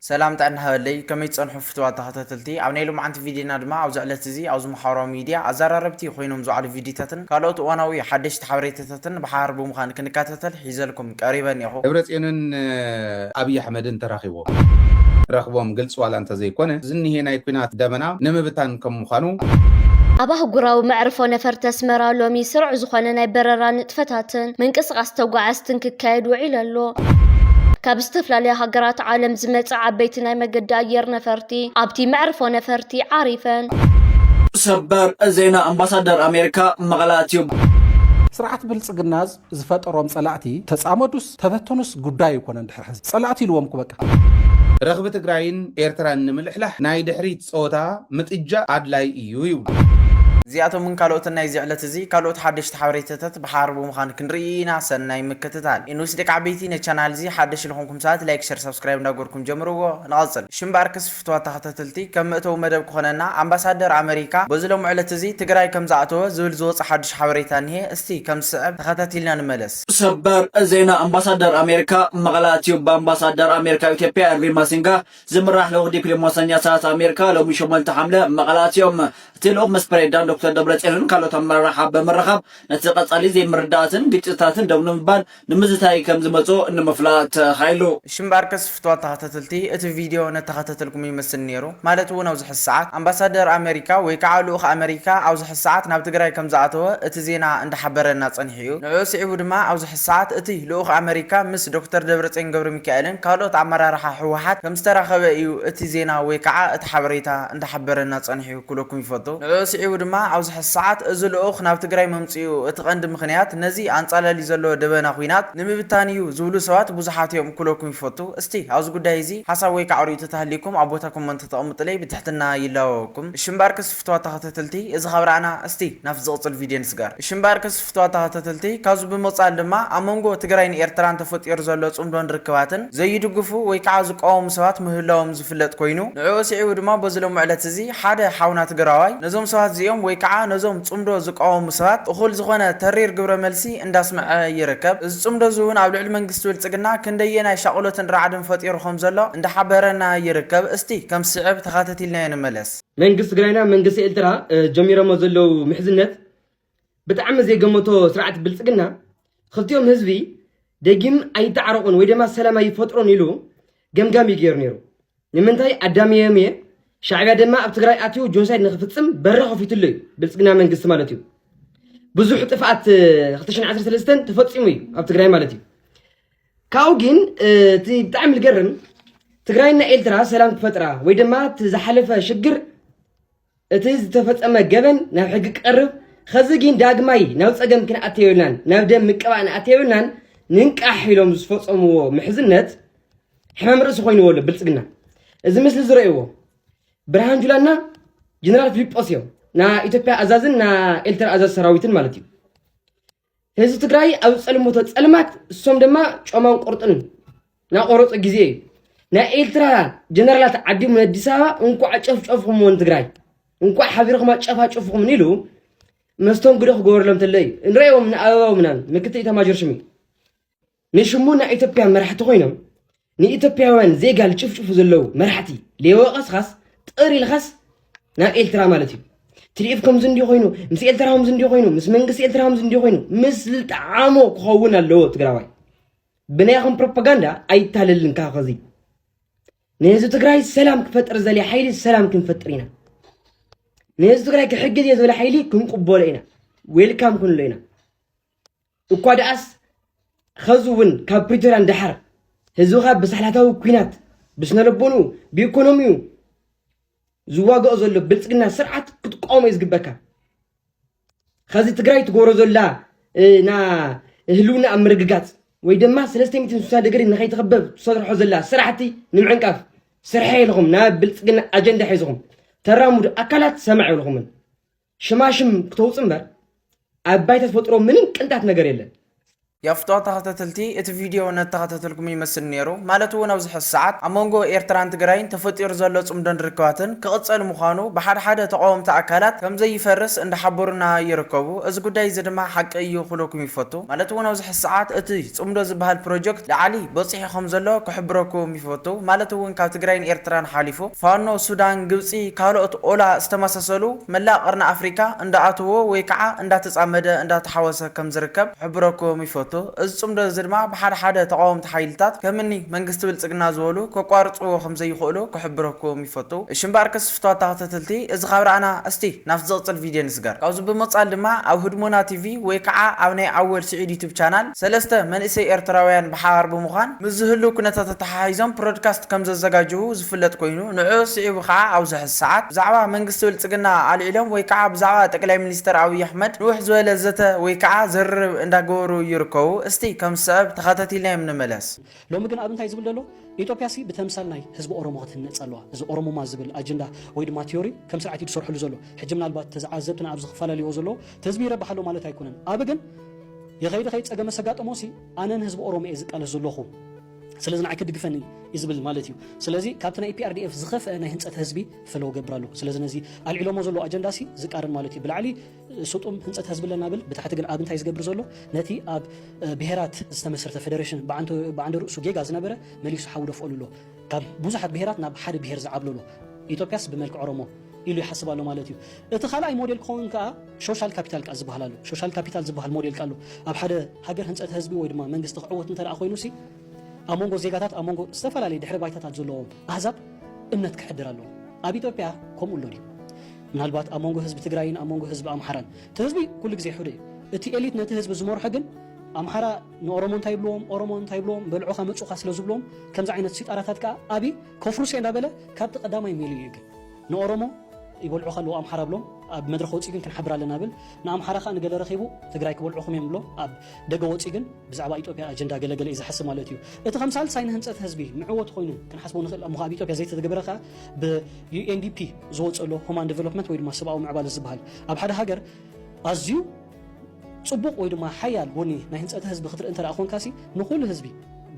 سلام تعنا هاللي كم يتصنحوا فتوى تحتتلتي عم نيلو معنت فيديونا دما أو زعلت زي أو زمحارة ميديا أزرربتي خوينهم زعل فيديو تاتن قالوا وانا ويا حدش تحوريت تاتن بحاربو مخان كنكاتتل حيزلكم قريبا ياهو دبرتينن أبي أحمدن تراخيبو رخبهم قلص ولا أنت زي كونه زني هنا يكونات دمنا نمبتان كم مخانو أباه قراو معرفو نفرت اسمرا لومي سرع زخوانا ناي برران تفتاتن من قصغاس توقعاستن ككايد وعيلالو كاب استفلالي هاقرات عالم زمت عبيت ناي مقد أير نفرتي أبتي معرفو نفرتي عارفا سبر زينا أمباسادر أمريكا مغلاتيو سرعت بالصقناز زفطروم صلعتي تصامدوس تبتونس غداي يكون اندحرز صلعتي لومكو بقى رغبة تقراين إيرتران نملحلح ناي دحريت صوتا متإجا عدلاي إيو زياتو من كالوتنا يزعلت زي كالوت حدش تحوريتات بحاربو مخان كنرينا سناي مكتتال إنو سيدك عبيتي نتشانال زي حدش لهمكم ساعات لايك شير سبسكرايب ناقوركم جمرو نغزل شمباركس فتوى تحتتلتي كم اتو مدب كخوننا أمباسادر أمريكا بزلو معلت زي تقراي كم زعتو زول زوص حدش حوريتان هي استي كم سعب تحتتي لنا نملس سبر زينا أمباسادر أمريكا مغلاتيو بأمباسادر أمريكا إثيوبيا أربي ماسينغا زمرح لو دبلوماسيا ساعات أمريكا لو مشمل تحملة مغلاتيوم تلو مسبريدان دكتور دبرتينن كالو تمرحب بمرحب نتقصالي زي مرداتن ግጭታትን ደውነ ምባል ንምዝታይ ከም ዝመጾ እንመፍላት ኃይሉ ሽምባርከስ ፍትዋ ተኸታተልቲ እቲ ቪዲዮ ነተኸታተልኩም ይመስል ነይሩ ማለት እውን ኣብዚ ሰዓት ኣምባሳደር ኣሜሪካ ወይ ከዓ ልኡኽ ኣሜሪካ ኣብዚ ሰዓት ናብ ትግራይ ከም ዝኣተወ እቲ ዜና እንዳሓበረና ጸኒሑ ንዑ ስዒቡ ድማ ኣብዚ ሰዓት እቲ ልኡኽ ኣሜሪካ ምስ ዶክተር ደብረጽዮን ገብረ ሚካኤልን ካልኦት ኣመራርሓ ህወሓት ከም ዝተራኸበ እዩ እቲ ዜና ወይ ከዓ እቲ ሓበሬታ እንዳሓበረና ጸኒሑ ኩለኩም ይፈቱ ንዑ ስዒቡ ድማ ኣብዚ ሰዓት እዚ ልኡኽ ናብ ትግራይ መምጽኡ እቲ ቀንዲ ምኽንያት ነዚ አንጻላሊ ዘሎ ደበና ኹይናት ንምብታንዩ ዝብሉ ሰባት ብዙሓት እዮም ኩለኩም ይፈቱ እስቲ ኣብዚ ጉዳይ እዚ ሓሳብ ወይ ከዓ ርእይቶ ተሃሊኩም ኣቦታ ኮመንት ተቐምጡለይ ብትሕትና ይላወኩም ሽምባርከስ ፍትዋ ተኸታተልቲ እዚ ኸብራና እስቲ ናፍ ዝቕፅል ቪድዮ ንስጋር ሽምባርከስ ፍትዋ ተኸታተልቲ ካብዚ ብምቕፃል ድማ ኣብ መንጎ ትግራይን ኤርትራን ተፈጢሩ ዘሎ ጽምዶን ርክባትን ዘይድግፉ ወይ ከዓ ዝቃወሙ ሰባት ምህላዎም ዝፍለጥ ኮይኑ ንዑ ስዒቡ ድማ በዝሎም ዕለት እዚ ሓደ ሓውና ትግራዋይ ነዞም ሰባት እዚኦም ወይ ከዓ ነዞም ጽምዶ ዝቃወሙ ሰባት እኹል ዝኾነ ተሪር ግብረ መልሲ እንዳስመዐ ይርከብ እዚ ጽምዶ ዝውን ኣብ ልዕሊ መንግስቲ ብልጽግና ክንደየናይ ሻቅሎትን ረዓድን ፈጢሩኹም ዘሎ እንዳሓበረና ይርከብ እስቲ ከም ስዕብ ተኸታቲልና ንመለስ መንግስት ትግራይና መንግስቲ ኤርትራ ጀሚሮሞ ዘለው ምሕዝነት ብጣዕሚ ዘይገመቶ ስርዓት ብልጽግና ክልቲኦም ህዝቢ ደጊም ኣይተዓረቁን ወይ ድማ ሰላም ኣይፈጥሩን ኢሉ ገምጋም ይገይሩ ነይሩ ንምንታይ ኣዳምየም ሻዕብያ ድማ ኣብ ትግራይ ኣትዩ ጆኖሳይድ ንኽፍጽም በሪ ከፊቱሉ እዩ ብልጽግና መንግስቲ ማለት እዩ ብዙሕ ጥፋት 2013 ተፈጺሙ እዩ ኣብ ትግራይ ማለት እዩ ካው ግን እቲ ብጣዕሚ ዝገርም ትግራይና ኤርትራ ሰላም ክፈጥራ ወይ ድማ ዝሓለፈ ሽግር እቲ ዝተፈጸመ ገበን ናብ ሕጊ ቀርብ ከዚ ግን ዳግማይ ናብ ጸገም ክንኣተየብልናን ናብ ደም ምቅባእ ንኣተየብልናን ንንቃሕ ኢሎም ዝፈጸምዎ ምሕዝነት ሕማም ርእሲ ኮይኑዎ ኣሎ ብልጽግና እዚ ምስሊ ዝረእይዎ ብርሃን ጁላና ጀነራል ፊሊጶስ እዮም ና ኢትዮጵያ ኣዛዝን ና ኤርትራ ኣዛዝ ሰራዊትን ማለት እዩ ህዝቢ ትግራይ ኣብ ጸልሞቶ ጸልማት እሶም ድማ ጮማን ቆርጥን ና ቆረጾ ግዜ እዩ ና ኤርትራ ጀነራላት ዓዲሙ ኣዲስ ኣበባ እንኳዕ ጨፍጨፍኩም ወን ትግራይ እንኳዕ ሓቢርኩም ጨፋጨፍኩም ኢሉ መስተንግዶ ክገበረሎም ተለ እዩ እንሪኦም ንኣበባው ምናምን ምክትል ኢታማዦር ሹም ንሽሙ ና ኢትዮጵያ መራሕቲ ኮይኖም ንኢትዮጵያውያን ዜጋ ዝጭፍጭፉ ዘለው መራሕቲ ሌወቀስኻስ ጥሪ ኢልኻስ ናብ ኤርትራ ማለት እዩ ትሪኢፍኩም ዝንዲ ኮይኑ ምስ ኤርትራም ዝንዲ ኮይኑ ምስ መንግስቲ ኤርትራም ዝንዲ ኮይኑ ምስ ልጣዓሞ ክኸውን ኣለዎ ትግራዋይ ብናይኹም ፕሮፓጋንዳ ኣይታለልን ካኸዚ ንህዝቢ ትግራይ ሰላም ክፈጥር ዘልየ ሓይሊ ሰላም ክንፈጥር ኢና ንህዝቢ ትግራይ ክሕግዝ እየ ዝበለ ሓይሊ ክንቅበሎ ኢና ዌልካም ክንብሎ ኢና እኳ ደኣስ ከዚ እውን ካብ ፕሪቶርያ እንዳሓር ህዝብኻ ብሳሕላታዊ ኩናት ብስነልቦኑ ብኢኮኖሚዩ ዝዋግኦ ዘሎ ብልጽግና ስርዓት ክትቆሞ ይዝግበካ ከዚ ትግራይ ትገብሮ ዘላ ና ህልውና ኣብ ምርግጋጽ ወይ ድማ 360 ዲግሪ ንኸይትኸበብ ትሰርሖ ዘላ ስራሕቲ ንምዕንቃፍ ስርሐ ኢልኹም ናብ ብልጽግና ኣጀንዳ ሒዝኹም ተራሙዱ ኣካላት ሰማዕ ኢልኹምን ሽማሽም ክትወፅእ እምበር ኣብ ባይታ ትፈጥሮ ምንም ቅንጣት ነገር የለን يفتوى تختتلتي ات فيديو نتختتلكم يمسل نيرو مالتو نوزح الساعات امونغو ايرتران تقراين تفتير زلو صمدن ركواتن كقصل مخانو بحد حدا تقوم تاكلات كم زي يفرس اند حبرنا يركبو از غداي زدما حق ايو خلوكم يفوتو مالتو نوزح الساعات اتي صمدو زبال بروجكت لعلي بصحيخم زلو كحبركم يفوتو مالتو وين كاب تقراين ايرتران حاليفو فانو سودان غبصي كالوت اولا استماسسلو ملا قرن افريكا اند اتو ويكعا اند تصامده اند تحوسه كم زركب حبركم يفوتو እጹም ደዝድማ በሓደ ሓደ ተቃውምቲ ሓይልታት ከምኒ መንግስቲ ብልጽግና ዝበሉ ከቋርጹ ከም ዘይኽእሉ ክሕብረኩም ይፈቱ እሽምባር ከስፍቷታ ተተልቲ እዚ ኻብራና እስቲ ናፍ ዝቕጽል ቪድዮ ንስጋር ካብዚ ብመጻል ድማ ኣብ ህድሞና ቲቪ ወይ ከዓ ኣብ ናይ ኣወል ስዒድ ዩቲዩብ ቻናል ሰለስተ መንእሰይ ኤርትራውያን ብሓባር ብምዃን ምዝህሉ ኩነታት ተሓሒዞም ፕሮድካስት ከም ዘዘጋጅው ዝፍለጥ ኮይኑ ንዑ ስዒቡ ከዓ ኣብ ዝሕዝ ሰዓት ብዛዕባ መንግስቲ ብልጽግና አልዒሎም ወይ ከዓ ብዛዕባ ጠቅላይ ሚኒስተር አብይ አሕመድ ንውሕ ዝበለ ዘተ ወይ ከዓ ዘርብ እንዳገበሩ ይርከቡ እስቲ ከም ሰብ ተኸታቲልና የምንመለስ ሎሚ ግን ኣብ እንታይ ዝብል ዘሎ ኢትዮጵያ ሲ ብተምሳል ናይ ህዝቢ ኦሮሞ ክትነጽ ኣለዋ እዚ ኦሮሞማ ዝብል ኣጀንዳ ወይ ድማ ቲዮሪ ከም ስርዓት ይሰርሕሉ ዘሎ ሕጂ ምናልባት ተዛዓዘብትና ኣብ ዝኽፈላለዩ ዘሎ ህዝቢ ይረብሓሎ ማለት ኣይኮነን ኣብ ግን የኸይድ ፀገመ ሰጋጥሞሲ ኣነን ህዝቢ ኦሮሞ እየ ዝቃለስ ዘለኹ ስለዚህ ናይ ከድግፈኒ ይዝብል ማለት እዩ ስለዚህ ካብትና ኢፒአርዲኤፍ ዝኸፈ ናይ ህንጸት ህዝቢ ፈለው ገብራሉ ስለዚህ ነዚ አልዒሎሞ ዘሎ አጀንዳ ሲ ዝቃርን ማለት እዩ ብላዕሊ ሱጡም ህንጸት ህዝቢ ለና ብል ብታሕቲ ግን ኣብ እንታይ ዝገብር ዘሎ ነቲ ኣብ ብሄራት ዝተመስረተ ፌደሬሽን በዓንድ ርእሱ ጌጋ ዝነበረ መሊሱ ሓውዶ ፍቅሉሎ ካብ ብዙሓት ብሄራት ናብ ሓደ ብሄር ዝዓብሉሎ ኢትዮጵያስ ብመልክዕ ኦሮሞ ኢሉ ይሓስባሉ ማለት እዩ እቲ ካልኣይ ሞዴል ከውን ከዓ ሶሻል ካፒታል ቃ ዝበሃላሉ ሶሻል ካፒታል ዝበሃል ሞዴል ቃሉ ኣብ ሓደ ሃገር ህንጸት ህዝቢ ወይ ድማ መንግስቲ ክዕወት እንተዳ ኮይኑ ሲ ኣሞንጎ ዜጋታት ኣሞንጎ ዝተፈላለዩ ድሕረ ባይታታት ዘለዎም ኣህዛብ እምነት ክሕድር ኣለዎ ኣብ ኢትዮጵያ ከምኡ ሎ ድዩ ምናልባት ኣሞንጎ ህዝቢ ትግራይን ኣሞንጎ ህዝቢ ኣምሓራን እቲ ህዝቢ ኩሉ ግዜ ሕደ እቲ ኤሊት ነቲ ህዝቢ ዝመርሖ ግን ኣምሓራ ንኦሮሞ እንታይ ይብልዎም ኦሮሞ እንታይ ይብልዎም በልዑኻ መፁኻ ስለ ዝብልዎም ከምዚ ዓይነት ሲጣራታት ከዓ ኣብ ከፍሩስ እንዳበለ ካብቲ ቀዳማይ ሜሉ እዩ ግን ንኦሮሞ ይበልዑ ከለዎ ኣምሓራ ብሎም ኣብ መድረኽ ወፂ ግን ክንሓብር ኣለና ብል ንኣምሓራ ከዓ ንገለ ረኺቡ ትግራይ ክበልዑኹም እዮም ብሎ ኣብ ደገ ወፂ ግን ብዛዕባ ኢትዮጵያ ኣጀንዳ ገለገለ እዩ ዝሓስብ ማለት እዩ እቲ ከምሳል ሳይን ህንጸት ህዝቢ ምዕወት ኮይኑ ክንሓስቦ ንኽእል እሞ ኣብ ኢትዮጵያ ዘይተተገበረ ከዓ ብዩኤንዲፒ ዝወፀሎ ሁማን ዴቨሎፕመንት ወይ ድማ ሰብኣዊ ምዕባለ ዝበሃል ኣብ ሓደ ሃገር ኣዝዩ ጽቡቕ ወይ ድማ ሓያል ጎኒ ናይ ህንጸት ህዝቢ ክትርኢ እንተደኣ ኮንካሲ ንኹሉ ህዝቢ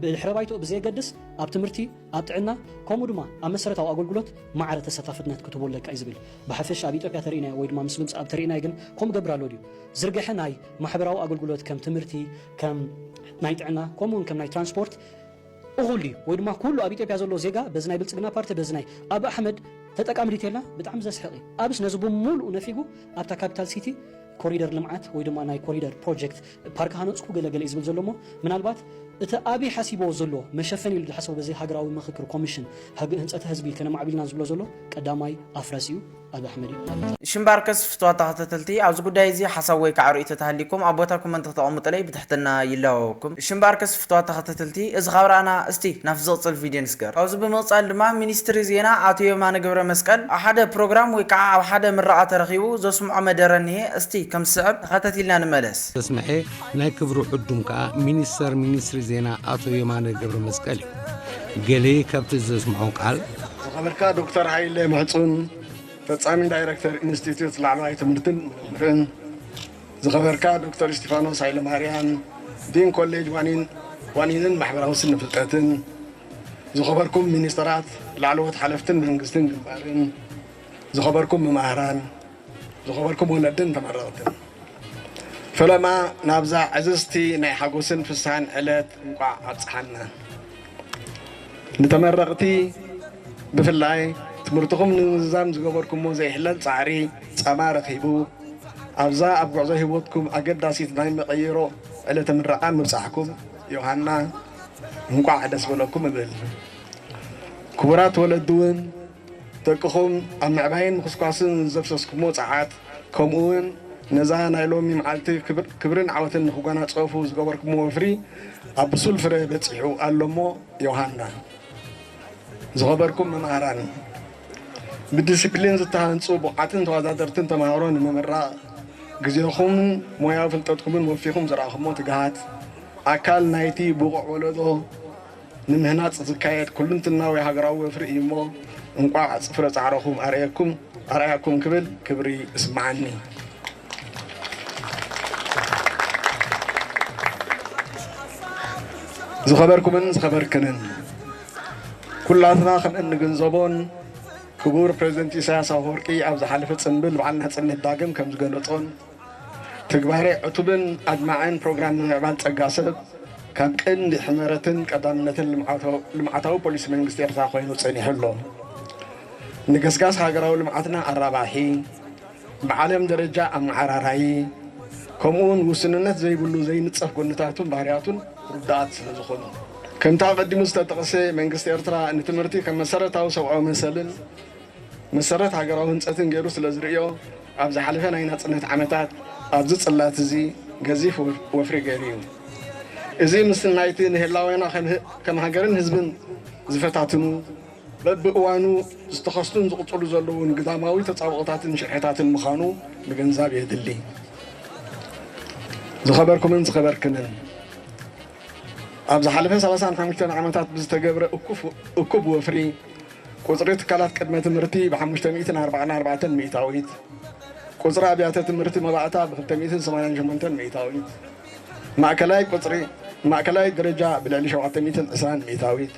ብድሕረ ባይቶ ብዘይገድስ ኣብ ትምህርቲ ኣብ ጥዕና ከምኡ ድማ ኣብ መሰረታዊ ኣገልግሎት ማዕረ ተሳታፍነት ክትቦለካ እዩ ዝብል ብሓፈሻ ኣብ ኢትዮጵያ ተሪእና ወይ ድማ ምስ ምምፃእ ተሪእና ግን ከምኡ ገብራሎ ድዩ ዝርግሐ ናይ ማሕበራዊ ኣገልግሎት ከም ትምህርቲ ከም ናይ ጥዕና ከምኡውን ከም ናይ ትራንስፖርት እኹል ድዩ ወይ ድማ ኩሉ ኣብ ኢትዮጵያ ዘሎ ዜጋ በዚ ናይ ብልጽግና ፓርቲ በዚ ናይ ኣብ ኣሕመድ ተጠቃሚ ድተልና ብጣዕሚ ዘስሕቕ እዩ ኣብስ ነዚ ብምሉኡ ነፊጉ ኣብታ ካፒታል ሲቲ ኮሪደር ልምዓት ወይ ድማ ናይ ኮሪደር ፕሮጀክት ፓርክ ሃነፅኩ ገለገለ እዩ ዝብል ዘሎ ሞ ምናልባት እቲ ኣበይ ሓሲቦ ዘሎ መሸፈን ኢሉ ዝሓሰቦ በዚ ሃገራዊ ምክክር ኮሚሽን ህንጸት ህዝቢ ከነማዕቢልና ዝብሎ ዘሎ ቀዳማይ ኣፍረስ እዩ ኣብ ኣሕመድ እዩ ሽምባር ከስፍቷታ ተተልቲ ኣብዚ ጉዳይ እዚ ሓሳብ ወይ ከዓ ርእይቶ ተሃሊኩም ኣብ ቦታ ኮመንት ተቐምጡለይ ብትሕትና ይለዋወኩም ሽምባር ከስፍቷታ ተተልቲ እዚ ኻብራና እስቲ ናብ ዝቕጽል ቪድዮ ንስገር ኣብዚ ብምቕጻል ድማ ሚኒስትሪ ዜና ኣቶ የማነ ገብረ መስቀል ኣብ ሓደ ፕሮግራም ወይ ከዓ ኣብ ሓደ ምረቓ ተረኺቡ ዘስምዖ መደረ እኒሄ እስቲ ከም ስዕብ ተኸታቲልና ንመለስ ተስምዐ ናይ ክብሩ ዕዱም ከዓ ሚኒስትሪ ዜና ኣቶ የማነ ገብረ መስቀል እዩ ገሌ ካብቲ ዘስምዖ ቃል ዝኸበርካ ዶክተር ሃይለ ማዕፁን ፈጻሚ ዳይሬክተር ኢንስቲትዩት ላዕለዋይ ትምህርትን ምርምርን ዝኸበርካ ዶክተር እስጢፋኖስ ሃይለማርያም ዲን ኮሌጅ ዋኒንን ማሕበራዊ ስነ ፍልጠትን ዝኸበርኩም ሚኒስትራት ላዕለዎት ሓለፍትን መንግስትን ግንባርን ዝኸበርኩም መምህራን ዝኸበርኩም ወለድን ተመረቕትን ፈለማ ናብዛ ዕዝዝቲ ናይ ሓጎስን ፍስሓን ዕለት እንቋዕ ኣብፅሓና ንተመረቕቲ ብፍላይ ትምህርትኩም ንምዛም ዝገበርኩሞ ዘይሕለል ፃዕሪ ጸማ ረኺቡ ኣብዛ ኣብ ጉዕዞ ህይወትኩም ኣገዳሲት ናይ መቐየሮ ዕለተ ምረቓ ምብፃሕኩም ዮሃና እንቋዕ ደስ በለኩም እብል ክቡራት ወለዲ እውን ደቅኹም ኣብ ምዕባይን ምክስኳስን ዘፍሰስኩሞ ፀዓት ከምኡውን ነዛ ናይ ሎሚ መዓልቲ ክብርን ዓወትን ንክጎናፀፉ ዝገበርኩሞ ወፍሪ ኣብ ብሱል ፍረ በፂሑ ኣሎሞ ዮሃና ዝኸበርኩም መምህራን ብዲስፕሊን ዝተሃንፁ ብቕዓትን ተወዳደርትን ተማሃሮ ንምምራቕ ግዜኹም ሞያዊ ፍልጠትኩምን ወፊኹም ዝረኣኹሞ ትግሃት ኣካል ናይቲ ብቑዕ ወለዶ ንምህናፅ ዝካየድ ኩልንትናዊ ሃገራዊ ወፍሪ እዩ እሞ እንቋዕ ፍረ ፃዕረኹም ኣርኣያኩም ክብል ክብሪ እስማዓኒ ዝኸበርኩምን ዝኸበርክንን ኩላትና ከም እንግንዘቦን ክቡር ፕሬዚደንት ኢሳያስ አፈወርቂ ኣብ ዝሓለፈ ፅንብል በዓል ናፅነት ዳግም ከም ዝገለፆን ተግባራዊ ዕቱብን ኣድማዕን ፕሮግራም ንምዕባል ፀጋ ሰብ ካብ ቀንዲ ሕመረትን ቀዳምነትን ልምዓታዊ ፖሊሲ መንግስቲ ኤርትራ ኮይኑ ፀኒሑ ኣሎ ንገስጋስ ሃገራዊ ልምዓትና ኣራባሒ ብዓለም ደረጃ ኣመዓራራይ ከምኡውን ውስንነት ዘይብሉ ዘይንፀፍ ጎንታቱን ባህርያቱን ርዳኣት ስለ ዝኾኑ ከምታ ቀዲሙ ዝተጠቐሰ መንግስቲ ኤርትራ ንትምህርቲ ከም መሰረታዊ ሰብዓዊ መሰልን መሰረት ሃገራዊ ህንፀትን ገይሩ ስለ ዝርዮ ኣብ ዝሓለፈ ናይ ናፅነት ዓመታት ኣብዚ ፅላት እዚ ገዚፍ ወፍሪ ገይሩ እዩ እዚ ምስ ናይቲ ንህላዌና ከም ሃገርን ህዝብን ዝፈታትኑ በብእዋኑ ዝተኸስቱን ዝቕፅሉ ዘለውን ግዳማዊ ተፃብቕታትን ሽርሕታትን ምዃኑ ምግንዛብ የድሊ ዝኸበርኩምን ዝኸበርክንን ኣብ ዝሓለፈ 35 ዓመታት ብዝተገብረ እኩብ ወፍሪ ቁፅሪ ትካላት ቅድመ ትምህርቲ ብ544 ሚእታዊት ቁፅሪ ኣብያተ ትምህርቲ መባእታ ብ288 ሚእታዊት ማእከላይ ደረጃ ብልዕሊ 720 ሚእታዊት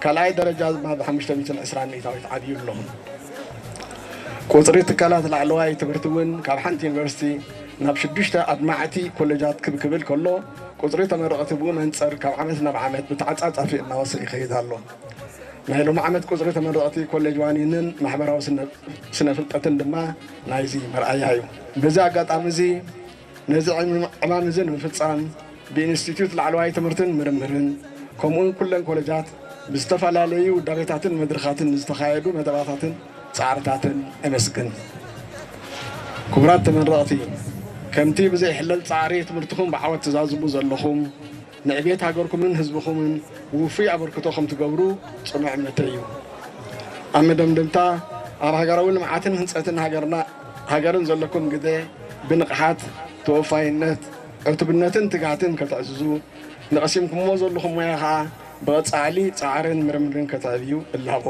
ካልኣይ ደረጃ ድማ ብ520 ሚእታዊት ዓብዩ ኣለኹ ቁፅሪ ትካላት ላዕለዋይ ትምህርቲ እውን ካብ ሓንቲ ዩኒቨርሲቲ ናብ 6 ኣድማዕቲ ኮሌጃት ክብክብል ከሎ ቁፅሪ ተመረቕቲ ብኡ መንፀር ካብ ዓመት ናብ ዓመት ብተዓፃፃፊ እናወስል ይኸይድ ኣሎ ናይ ሎሚ ዓመት ቁፅሪ ተመረቕቲ ኮሌጅ ዋኒንን ማሕበራዊ ስነ ፍልጠትን ድማ ናይዚ መርኣያ እዩ በዚ ኣጋጣሚ እዚ ነዚ ዕማም እዚ ንምፍፃም ብኢንስቲትዩት ላዕለዋይ ትምህርትን ምርምርን ከምኡውን ኩለን ኮሌጃት ብዝተፈላለዩ ውዳቤታትን መድረኻትን ዝተኻየዱ መደባታትን ፃዕርታትን ኣመስግን ክቡራት ተመረቕቲ ከምቲ ብዘይሕለል ፃዕሪ ትምህርትኩም ብዓወት ትዛዝቡ ዘለኹም ንዕቤት ሃገርኩምን ህዝብኹምን ውፉይ ኣበርክቶ ከም ትገብሩ ፅኑዕ እምነተይ እዩ ኣብ መደምደምታ ኣብ ሃገራዊ ልምዓትን ህንፀትን ሃገርን ዘለኩም ግዜ ብንቕሓት ተወፋይነት ዕቱብነትን ትጋትን ከተዕዝዙ ንቐሲምኩምዎ ዘለኹም ሞያ ከዓ ብቐፃሊ ፃዕርን ምርምርን ከተዕብዩ እላቦ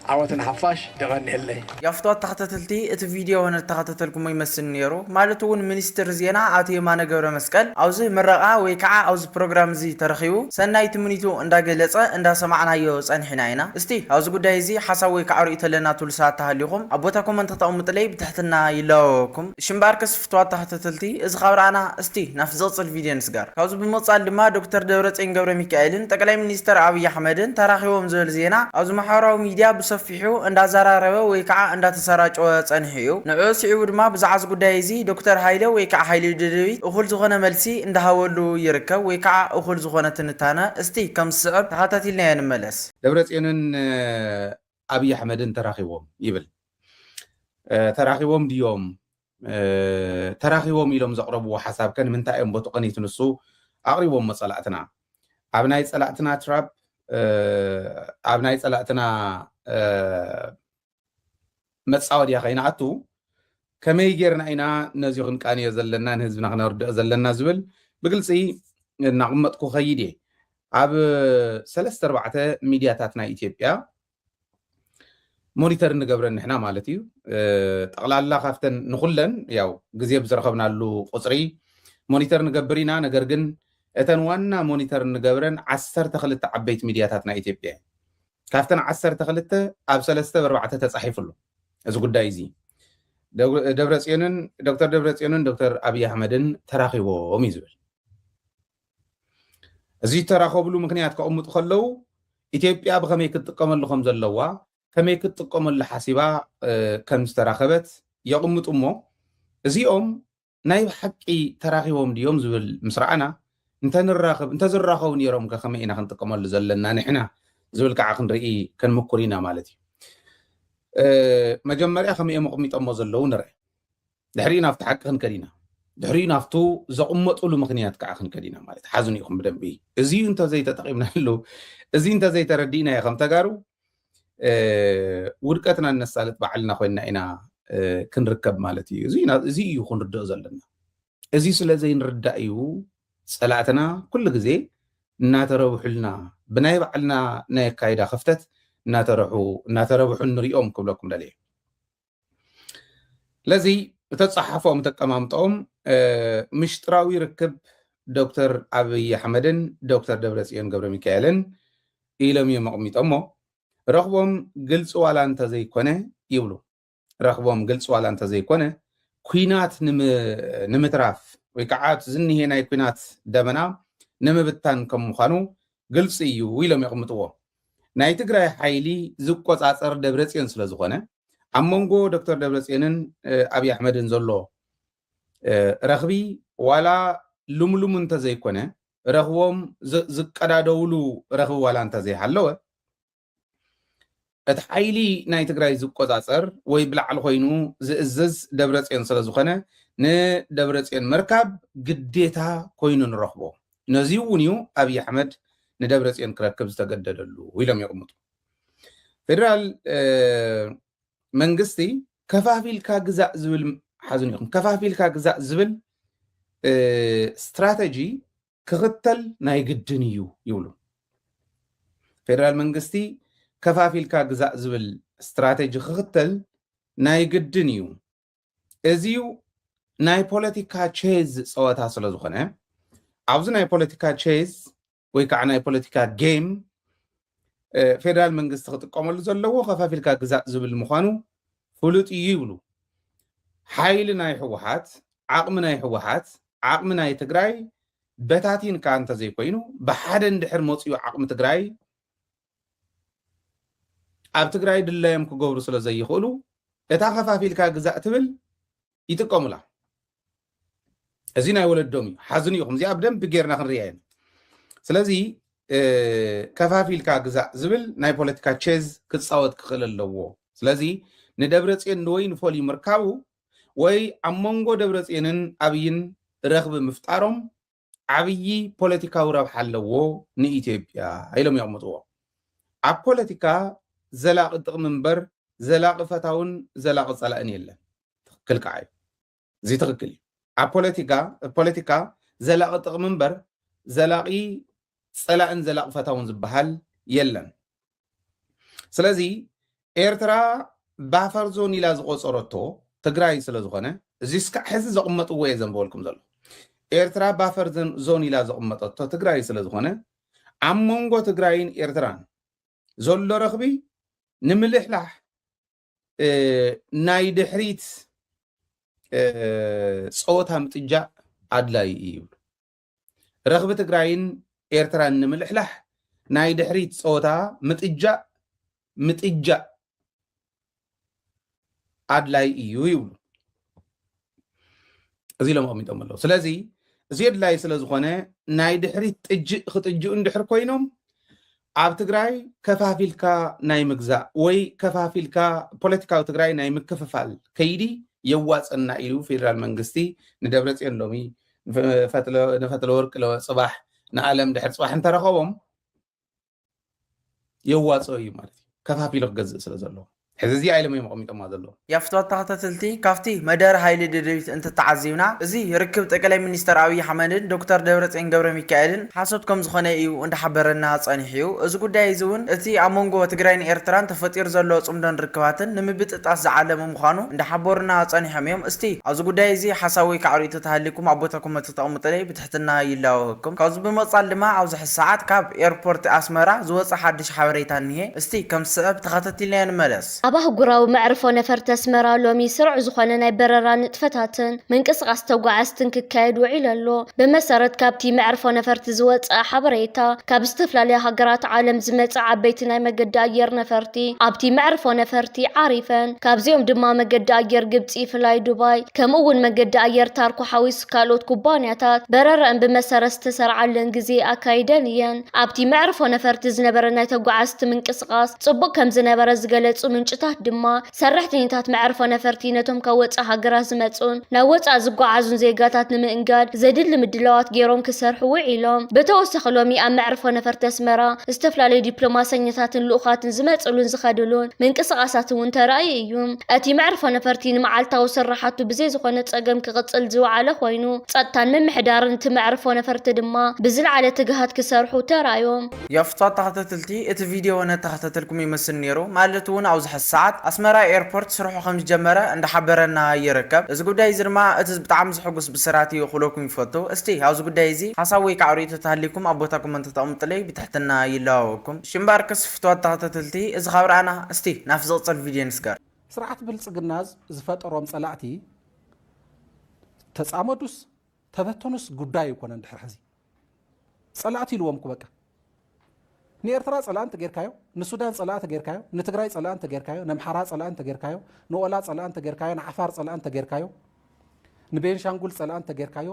عواتن حفاش دغني هلي يافطوات تختتلتي ات فيديو هنا تختتلكم يمسن نيرو مالتون مينستر زينا اتي مانا غبر مسقل اوزي مرقا وي كعا اوز بروجرام زي ترخيو سناي تمنيتو اندا غلصه اندا سمعنايو صنحناينا استي اوز غداي زي حساب وي كعا ريتلنا تولسات تهليكم ابوتا كومنت تقومط لي بتحتنا يلاوكم شمباركس فطوات تختتلتي از خبرانا استي نفزص الفيديو نسغار اوز بمصال دما دكتور دبرصين غبر ميكائيلن تقلاي مينستر ابي احمدن تراخيوم زول زينا اوز محاراو ميديا ሰፊሑ እንዳዛራረበ ወይ ከዓ እንዳተሰራጨወ ጸንሒዩ ንዑሲኡ ድማ ብዛዕዝ ጉዳይ እዚ ዶክተር ሃይለ ወይ ከዓ ሃይለ ደደቢት እኹል ዝኾነ መልሲ እንዳሃወሉ ይርከብ ወይ ከዓ እኹል ዝኾነ ትንታነ እስቲ ከም ስዕብ ተኸታቲልና የንመለስ ደብረጽዮንን አብይ አሕመድን ተራኺቦም ይብል ተራኺቦም ዲዮም ተራኺቦም ኢሎም ዘቅረብዎ ሓሳብ ከን ምንታይ እዮም ቦቱ ቀኒት ንሱ አቅሪቦም መጸላእትና ኣብ ናይ ጸላእትና ትራፕ ኣብ ናይ ጸላእትና መጻወድያ ኸይና አቱ ከመይ ጌርና ኢና ነዚ ክንቃንዮ ዘለና ንህዝብና ክነርድእ ዘለና ዝብል ብግልፂ እናቕመጥኩ ኸይድ እየ ኣብ 3-4 ሚድያታት ናይ ኢትዮጵያ ሞኒተር እንገብረን ንሕና ማለት እዩ ጠቕላላ ካፍተን ንኹለን ያው ግዜ ብዝረኸብናሉ ቁፅሪ ሞኒተር ንገብር ኢና ነገር ግን እተን ዋና ሞኒተር እንገብረን 12 ዓበይቲ ሚድያታት ናይ ኢትዮጵያ ካፍተን 12 ኣብ 3-4 ተጻሒፉሉ እዚ ጉዳይ እዚ ደብረጽዮንን ዶክተር ደብረጽዮንን ዶክተር አብይ አሕመድን ተራኺቦም ይዝብል እዚ ተራኸብሉ ምክንያት ከቕምጡ ከለው ኢትዮጵያ ብኸመይ ክትጥቀመሉ ከም ዘለዋ ከመይ ክትጥቀመሉ ሓሲባ ከም ዝተራኸበት የቕምጡ እሞ እዚኦም ናይ ሓቂ ተራኺቦም ድዮም ዝብል ምስራዓና እንተዝራኸቡ ነይሮም ከመይ ኢና ክንጥቀመሉ ዘለና ንሕና ዝብል ከዓ ክንርኢ ክንምኩር ኢና ማለት እዩ መጀመርያ ከመይ መቕሚጦሞ ዘለዉ ንርኢ ድሕሪኡ ናብቲ ሓቂ ክንከድ ኢና ድሕሪኡ ናብቱ ዘቕመጡሉ ምክንያት ከዓ ክንከድ ኢና ማለት ሓዝኑ ኢኹም ብደንቢ እዚ እንተዘይተጠቒምናሉ እዚ እንተዘይተረዲእናዮ ከም ተጋሩ ውድቀትና ነሳልጥ ባዕልና ኮይና ኢና ክንርከብ ማለት እዩ እዚ እዩ ክንርድኦ ዘለና እዚ ስለዘይንርዳእ እዩ ጸላእትና ኩሉ ግዜ እናተረብሑልና ብናይ ባዕልና ናይ ካይዳ ክፍተት እናተረብሑ ንሪኦም ክብለኩም ደልየ ለዚ ተጻሓፎም ተቀማምጦም ምሽጥራዊ ርክብ ዶክተር አብይ አሕመድን ዶክተር ደብረጽዮን ገብረ ሚካኤልን ኢሎም እዮም ኣቕሚጦሞ ረኽቦም ግልጽ ዋላ እንተዘይኮነ ይብሉ ረኽቦም ግልጽ ዋላ እንተዘይኮነ ኩናት ንምትራፍ ወይ ከዓ ዝንሄ ናይ ኩናት ደመና ንምብታን ከም ምዃኑ ግልጽ እዩ ኢሎም የቕምጥዎ ናይ ትግራይ ሓይሊ ዝቆጻጸር ደብረጽዮን ስለ ዝኾነ ኣብ መንጎ ዶክተር ደብረጽዮንን አብይ አሕመድን ዘሎ ረኽቢ ዋላ ልምሉም እንተዘይኮነ ረኽቦም ዝቀዳደውሉ ረኽቢ ዋላ እንተዘይሃለወ እቲ ሓይሊ ናይ ትግራይ ዝቆጻጸር ወይ ብላዕሊ ኮይኑ ዝእዘዝ ደብረጽዮን ስለ ዝኾነ ንደብረጽዮን ምርካብ ግዴታ ኮይኑ ንረኽቦ ነዚ እውን እዩ አብይ አሕመድ ንደብረጽዮን ክረክብ ዝተገደደሉ ኢሎም የቕምጡ ፌደራል መንግስቲ ከፋፊልካ ግዛእ ዝብል ሓዙን ይኹም ከፋፊልካ ግዛእ ዝብል ስትራቴጂ ክኽተል ናይ ግድን እዩ ይብሉ ፌደራል መንግስቲ ከፋፊልካ ግዛእ ዝብል ስትራቴጂ ክኽተል ናይ ግድን እዩ እዚዩ ናይ ፖለቲካ ቼዝ ፀወታ ስለ ዝኾነ ኣብዚ ናይ ፖለቲካ ቼዝ ወይ ከዓ ናይ ፖለቲካ ጌም ፌደራል መንግስቲ ክጥቀመሉ ዘለዎ ከፋፊልካ ግዛእ ዝብል ምዃኑ ፍሉጥ እዩ ይብሉ ሓይሊ ናይ ህወሓት ዓቕሚ ናይ ህወሓት ዓቕሚ ናይ ትግራይ በታቲን ካ እንተዘይኮይኑ ብሓደ እንድሕር መፅኡ ዓቕሚ ትግራይ ኣብ ትግራይ ድለዮም ክገብሩ ስለ ዘይኽእሉ እታ ከፋፊልካ ግዛእ ትብል ይጥቀሙላ እዚ ናይ ወለዶም እዩ ሓዝን ኢኹም እዚኣ ብደንብ ጌርና ክንሪኣ ኢና ስለዚ ከፋፊልካ ግዛእ ዝብል ናይ ፖለቲካ ቼዝ ክፃወት ክኽእል ኣለዎ ስለዚ ንደብረጽዮን ንወይ ንፈልዩ ምርካቡ ወይ ኣብ መንጎ ደብረጽዮንን ኣብይን ረኽቢ ምፍጣሮም ዓብዪ ፖለቲካዊ ረብሓ ኣለዎ ንኢትዮጵያ ኢሎም የቕምጥዎ ኣብ ፖለቲካ ዘላቒ ጥቕሚ እምበር ዘላቒ ፈታውን ዘላቒ ፀላእን የለን ትክክል ከዓ እዩ እዚ ትክክል እዩ ኣብ ፖለቲካ ዘላቒ ጥቕሚ እምበር ዘላቒ ፀላእን ዘላቒ ፈታውን ዝበሃል የለን ስለዚ ኤርትራ ባፈር ዞን ኢላ ዝቆፀረቶ ትግራይ ስለ ዝኾነ እዚ እስካዕ ሕዚ ዘቕመጥዎ እየ ዘንበበልኩም ዘሎ ኤርትራ ባፈር ዞን ኢላ ዘቕመጠቶ ትግራይ ስለ ዝኾነ ኣብ መንጎ ትግራይን ኤርትራን ዘሎ ረኽቢ ንምልሕላሕ ናይ ድሕሪት ፀወታ ምጥጃእ ኣድላይ እዩ ረኽቢ ትግራይን ኤርትራን ንምልሕላሕ ናይ ድሕሪት ፀወታ ምጥጃእ ኣድላይ እዩ ይብሉ እዚ ኢሎም ኣቕሚጦም ኣለዉ ስለዚ እዚ ኣድላይ ስለ ዝኾነ ናይ ድሕሪት ክጥጅኡ እንድሕር ኮይኖም ኣብ ትግራይ ከፋፊልካ ናይ ምግዛእ ወይ ከፋፊልካ ፖለቲካዊ ትግራይ ናይ ምክፍፋል ከይዲ የዋፀና ኢሉ ፌደራል መንግስቲ ንደብረጽዮን ሎሚ ንፈትለ ወርቂ ፅባሕ ንዓለም ድሕሪ ፅባሕ እንተረኸቦም የዋፀ እዩ ማለት እዩ ከፋፊሉ ክገዝእ ስለ ዘለዎ ሕዚ እዚ ኢሎም እዮም ኣቐሚጦማ ዘለዎ ያፍትወት ተኸታተልቲ ካብቲ መደረ ሃይሊ ድድቢት እንትተዓዚብና እዚ ርክብ ጠቅላይ ሚኒስተር አብይ አሕመድን ዶክተር ደብረጽዮን ገብረ ሚካኤልን ሓሶት ከም ዝኾነ እዩ እንዳሓበረና ፀኒሕ እዩ እዚ ጉዳይ እዚ እውን እቲ ኣብ መንጎ ትግራይን ኤርትራን ተፈጢሩ ዘሎ ጽምዶን ርክባትን ንምብጥጣስ ዝዓለመ ምዃኑ እንዳሓበሩና ፀኒሖም እዮም እስቲ ኣብዚ ጉዳይ እዚ ሓሳብ ወይ ከዓ ርእይቶ ተሃሊኩም ኣቦታኩም እተጠቕሙጥለይ ብትሕትና ይላወኩም ካብዚ ብመጻል ድማ ኣብዚ ሰዓት ካብ ኤርፖርት ኣስመራ ዝወፅእ ሓድሽ ሓበሬታ እንሄ እስቲ ከም ስዕብ ተኸታቲልና ንመለስ ኣብ ኣህጉራዊ መዕርፎ ነፈርቲ ኣስመራ ሎሚ ስሩዕ ዝኾነ ናይ በረራ ንጥፈታትን ምንቅስቓስ ተጓዓዝትን ክካየድ ውዒሉ ኣሎ ብመሰረት ካብቲ መዕርፎ ነፈርቲ ዝወፅእ ሓበሬታ ካብ ዝተፈላለዩ ሃገራት ዓለም ዝመፅእ ዓበይቲ ናይ መገዲ ኣየር ነፈርቲ ኣብቲ መዕርፎ ነፈርቲ ዓሪፈን ካብዚኦም ድማ መገዲ ኣየር ግብፂ ፍላይ ዱባይ ከምኡ እውን መገዲ ኣየር ታርኩ ሓዊስ ካልኦት ኩባንያታት በረራን ብመሰረት ዝተሰርዓለን ግዜ ኣካይደን እየን ኣብቲ መዕርፎ ነፈርቲ ዝነበረ ናይ ተጓዓዝቲ ምንቅስቓስ ጽቡቕ ከም ዝነበረ ዝገለጹ ምንጭታት ድማ ሰራሕተኛታት መዕርፎ ነፈርቲ ነቶም ካብ ወፃኢ ሃገራት ዝመፁን ናብ ወፃኢ ዝጓዓዙን ዜጋታት ንምእንጋድ ዘድሊ ምድላዋት ገይሮም ክሰርሑ ውዒሎም ብተወሳኺ ሎሚ ኣብ መዕርፎ ነፈርቲ ኣስመራ ዝተፈላለዩ ዲፕሎማሰኛታትን ልኡኻትን ዝመፅሉን ዝኸድሉን ምንቅስቓሳት እውን ተራእዩ እዩ እቲ መዕርፎ ነፈርቲ ንመዓልታዊ ስራሓቱ ብዘይ ዝኾነ ፀገም ክቕፅል ዝወዓለ ኮይኑ ፀጥታን ምምሕዳርን እቲ መዕርፎ ነፈርቲ ድማ ብዝለዓለ ትግሃት ክሰርሑ ተራእዮም ያፍትወት ተኸታተልቲ እቲ ቪድዮ ነተኸታተልኩም ይመስል ነይሩ ማለት እውን ኣብዚ ሰዓት ኣስመራ ኤርፖርት ስርሑ ከም ዝጀመረ እንዳሓበረና ይርከብ እዚ ጉዳይ እዚ ድማ እቲ ብጣዕሚ ዝሕጉስ ብስራት እዩ ክብለኩም ይፈቱ እስቲ ኣብዚ ጉዳይ እዚ ሓሳብ ወይ ከዓ ርእይቶ ተሃሊኩም ኣብ ቦታ ኮመንት ተቐምጡለይ ብትሕትና ይለዋወኩም ሽምባር ክስፍትወት ተኸታተልቲ እዚ ካብርኣና እስቲ ናብ ዝቕፅል ቪድዮ ንስገር ስርዓት ብልጽግና ዝፈጠሮም ጸላእቲ ተጻመዱስ ተበተኑስ ጉዳይ ይኮነን ድሕሪ ሕዚ ጸላእቲ ኢልዎም ኩ በቃ ንኤርትራ ጸላእን ተጌርካዮ ንሱዳን ጸላእን ተጌርካዮ ንትግራይ ጸላእን ተጌርካዮ ንኣምሓራ ጸላእን ተጌርካዮ ንኦላ ጸላእን ተጌርካዮ ንዓፋር ጸላእን ተጌርካዮ ንቤንሻንጉል ጸላእን ተጌርካዮ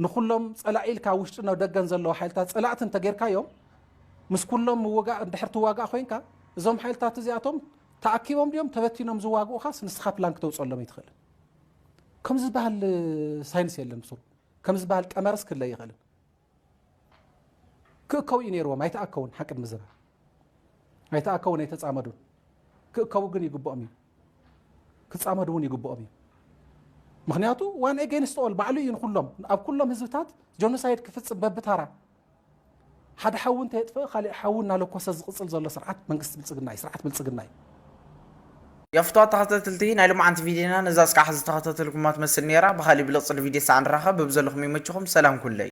ንኩሎም ጸላኢልካ ውሽጢ ነው ደገን ዘለዎ ሓይልታት ጸላእትን ተጌርካዮም ምስ ኩሎም ምውጋእ እንድሕር ትዋጋእ ኮይንካ እዞም ሓይልታት እዚኣቶም ተኣኪቦም ድዮም ተበቲኖም ዝዋግኡኻስ ንስኻ ፕላን ክትውፅሎም ይትኽእል ከም ዝበሃል ሳይንስ የለን ብሱሩ ከም ዝበሃል ቀመርስ ክለይ ይኽእልን ክእከው እዩ ነይርዎም ኣይተኣከውን ሓቂ ምዝራብ ኣይተኣከውን ኣይተፃመዱን ክእከው ግን ይግብኦም እዩ ክፃመዱ እውን ይግብኦም እዩ ምክንያቱ ዋን ኤጌንስት ኦል ባዕሉ እዩ ንኩሎም ኣብ ኩሎም ህዝብታት ጆኖሳይድ ክፍፅም በብታራ ሓደ ሓዊ እንተየጥፍእ ካሊእ ሓዊ እናለኮሰ ዝቕፅል ዘሎ ስርዓት መንግስቲ ብልፅግና እዩ ስርዓት ብልፅግና እዩ يفتوى تخطيتلتي نايلو معنت فيديونا نزاز كحز تخطيتلكم ما تمثل نيرا بخالي بلقص الفيديو ساعة نراخة ببزلكم يمتشكم سلام كلي